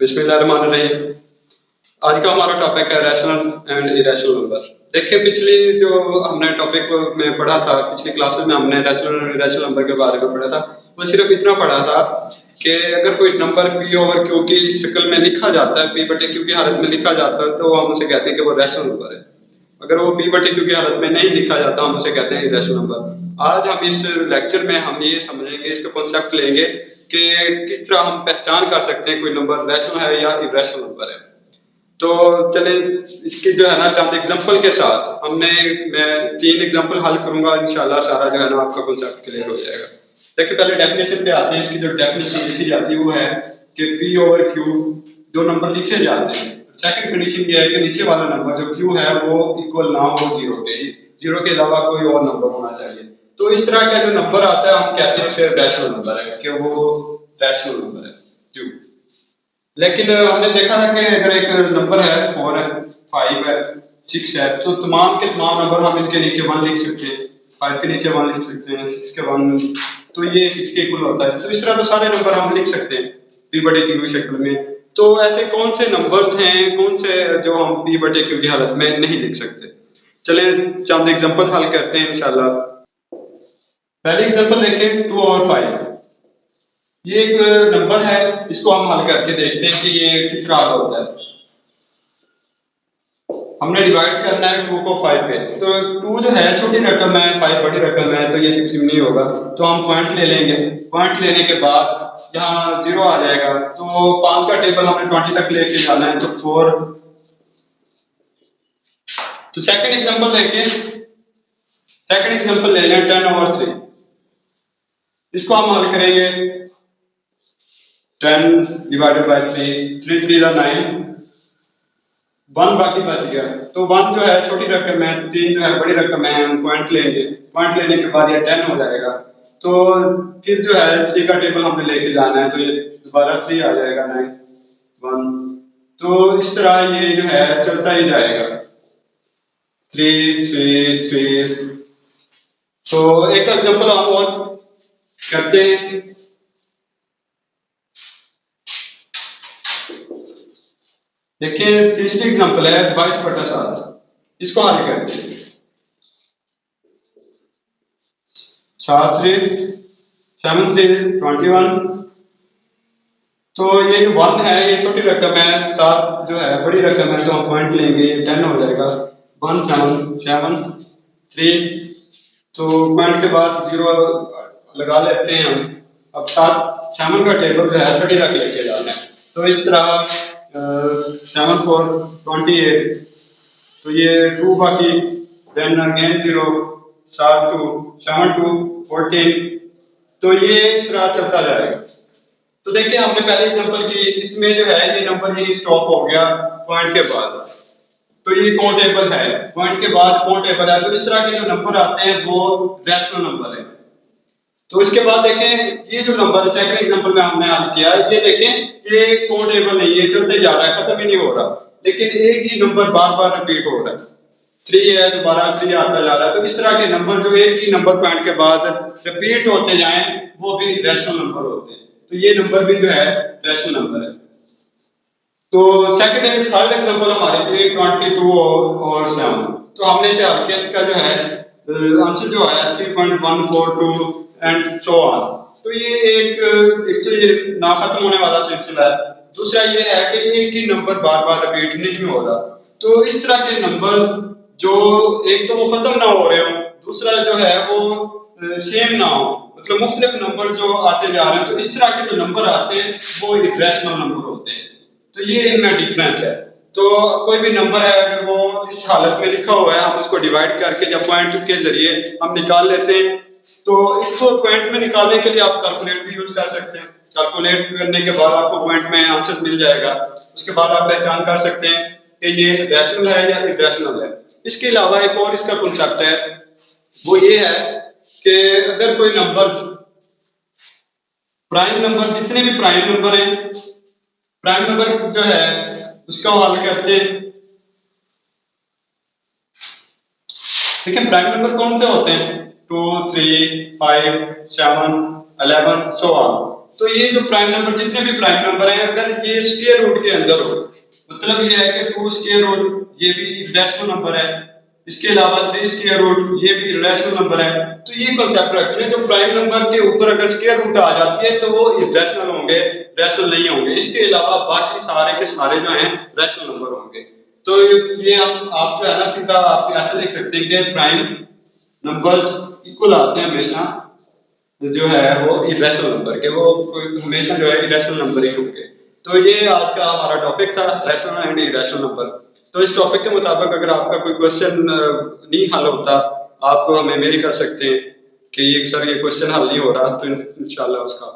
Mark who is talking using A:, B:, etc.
A: बिस्मिल्लाहिर्रहमानिर्रहीम। आज का हमारा टॉपिक है रैशनल एंड इरेशनल नंबर। देखिए, पिछली जो हमने टॉपिक में पढ़ा था, पिछली क्लासेस में हमने रैशनल और इरेशनल नंबर के बारे में पढ़ा था। वो सिर्फ इतना पढ़ा था कि अगर कोई नंबर पी ओवर क्यू की शक्ल में लिखा जाता है, पी बटे क्यू की हालत में लिखा जाता है, तो हम उसे कहते हैं कि वो रैशनल नंबर है। अगर वो पी बटे क्यू की हालत में नहीं लिखा जाता, हम उसे कहते हैं इरेशनल नंबर। आज हम इस लेक्चर में हम ये समझेंगे, इसका कॉन्सेप्ट लेंगे कि किस तरह हम पहचान कर सकते हैं कोई नंबर रैशनल है या इरेशनल नंबर है। तो चले इसकी जो है ना चंद एग्जांपल के साथ मैं 3 एग्जांपल हल करूंगा, इंशाल्लाह सारा जो है ना आपका कॉन्सेप्ट क्लियर हो जाएगा। देखिए, पहले डेफिनेशन पे आते हैं। इसकी जो डेफिनेशन लिखी जाती है वो है कि पी ओवर क्यू दो नंबर लिखे जाते हैं। सेकंड कंडीशन ये है कि नीचे वाला नंबर जो क्यू है वो इक्वल ना हो जीरो के, जीरो के अलावा कोई और नंबर होना चाहिए। तो इस तरह का जो नंबर आता है हम कहते हैं उसे रैशनल नंबर है, कि वो रैशनल नंबर है क्यू। लेकिन हमने देखा था कि अगर एक नंबर है 4 है, 5 है, 6 है, तो तमाम के तमाम नंबर हम इनके नीचे 1 लिख सकते हैं। 5 के नीचे 1 लिख सकते हैं, 6 के 1, तो ये 6 के इक्वल होता है। तो इस तरह तो सारे नंबर हम लिख सकते हैं पी बटे क्यू की शक्ल में। तो ऐसे कौन से नंबर्स हैं, कौन से जो हम पी बटे क्यू की हालत में नहीं लिख सकते? चले चंद एग्जांपल हल करते हैं इंशाल्लाह। पहले एग्जांपल देखें, 2 और 5। ये एक नंबर है, इसको हम हल करके देखते हैं कि ये किस तरह हल होता है। हमने डिवाइड करना है 2 को 5 पे, तो 2 जो है छोटी रकम है, 5 बड़ी रकम है, तो ये तकसीम नहीं होगा। तो हम पॉइंट ले लेंगे। पॉइंट लेने के बाद यहाँ 0 आ जाएगा, तो 5 का टेबल हमने 20 तक लेके जाना है, तो 4। तो सेकंड एग्जांपल ले लें 10 ओवर 3। इसको हम हल करेंगे। 10 डिवाइडेड बाय 3, 3 3 9, 1 बाकी बच गया। तो 1 जो है छोटी रकम है, 3 जो है बड़ी रकम है, हम पॉइंट लेंगे। पॉइंट लेने के बाद ये 10 हो जाएगा। तो फिर जो है 3 का टेबल हमने लेके जाना है, तो ये दोबारा 3 आ जाएगा, 9 1। तो इस तरह ये जो है चलता ही जाएगा, 3 3 3। तो एक एग्जांपल हम और करते हैं। देखिए, तीसरी एग्जांपल है 22/7। इसको हल करते हैं। 7 3 7 3 21। तो ये जो 1 है ये छोटी रकम है, 7 जो है बड़ी रकम है, तो हम पॉइंट लेंगे, 10 हो जाएगा। 1 7 7 3। तो पॉइंट के बाद 0 लगा लेते हैं हम। अब 7 का टेबल जो है 30 तक लेके जाना है। तो इस तरह 7 4 28। तो ये 2 बाकी, देन अगेन 0, 7 2 7 2 14। तो ये इस तरह चलता जाएगा। तो देखिए, हमने पहले एग्जांपल की, इसमें जो है ये नंबर यही स्टॉप हो गया पॉइंट के बाद। तो ये काउंटेबल है, पॉइंट के बाद काउंटेबल है। तो इस तरह के जो नंबर आते हैं वो रैशनल नंबर है। तो इसके बाद देखें, ये जो नंबर सेकंड एग्जांपल में हमने हल किया, ये देखें ये काउंटेबल नहीं है, चलते जा रहा है, खत्म ही नहीं हो रहा। लेकिन एक ही नंबर बार बार रिपीट हो रहा है। 3 है, दोबारा 3 आता जा रहा है। तो इस तरह के नंबर जो एक ही नंबर पॉइंट के बाद रिपीट होते जाएं, वो भी रैशनल नंबर होते हैं। तो ये नंबर भी जो है रैशनल नंबर है। तो सेकंड एंड थर्ड एग्जांपल हमारे थे 22 और 7। तो हमने इसे हल किया, इसका जो है आंसर जो आया 3.142 एंड सो ऑन। तो ये एक तो ये ना खत्म होने वाला सिलसिला है। दूसरा ये है कि एक ही नंबर बार बार रिपीट नहीं हो रहा। तो इस तरह के नंबर्स जो एक तो वो खत्म ना हो रहे हो, दूसरा जो है वो सेम ना हो, मतलब मुख्तलिफ नंबर जो आते जा रहे हैं, तो इस तरह के जो नंबर आते हैं वो इरेशनल नंबर होते हैं। तो ये इनमें डिफरेंस है। तो कोई भी नंबर है, अगर वो इस हालत में लिखा हुआ है, हम उसको डिवाइड करके जब पॉइंट के जरिए हम निकाल लेते हैं, तो इसको पॉइंट में निकालने के लिए आप कैलकुलेट भी यूज कर सकते हैं। कैलकुलेट करने के बाद आपको पॉइंट में आंसर मिल जाएगा। उसके बाद आप पहचान कर सकते हैं कि ये रैशनल है या इरेशनल है। इसके अलावा एक और इसका कॉन्सेप्ट है, वो ये है कि अगर कोई नंबर, प्राइम नंबर, जितने भी प्राइम नंबर हैं, प्राइम नंबर जो है उसका हल करते हैं। ठीक है, प्राइम नंबर कौन से होते हैं? 2 3 5 7 11 सो ऑन। तो ये जो प्राइम नंबर, जितने भी प्राइम नंबर हैं, अगर ये स्क्वायर रूट के अंदर हो, मतलब ये है कि 2 स्क्वायर रूट ये भी रैशनल नंबर है, इसके अलावा 3 स्क्वायर रूट ये भी रैशनल नंबर है, तो ये कॉन्सेप्ट रखते हैं जो प्राइम नंबर के ऊपर अगर स्क्वायर रूट आ जाती है तो वो इरेशनल होंगे, रैशनल नहीं होंगे। इसके अलावा बाकी सारे के सारे जो हैं रैशनल नंबर होंगे। तो ये आप जो है ना सीधा आप ऐसे लिख सकते हैं कि प्राइम नंबर्स इक्वल आते हैं हमेशा जो है वो इरेशनल नंबर के, वो हमेशा जो है इरेशनल नंबर ही होंगे। तो ये आज का हमारा टॉपिक था, रैशनल एंड इरेशनल नंबर। तो इस टॉपिक के मुताबिक अगर आपका कोई क्वेश्चन नहीं हल होता, आप हमें मेल कर सकते हैं कि ये सर ये क्वेश्चन हल नहीं हो रहा, तो इंशाल्लाह उसका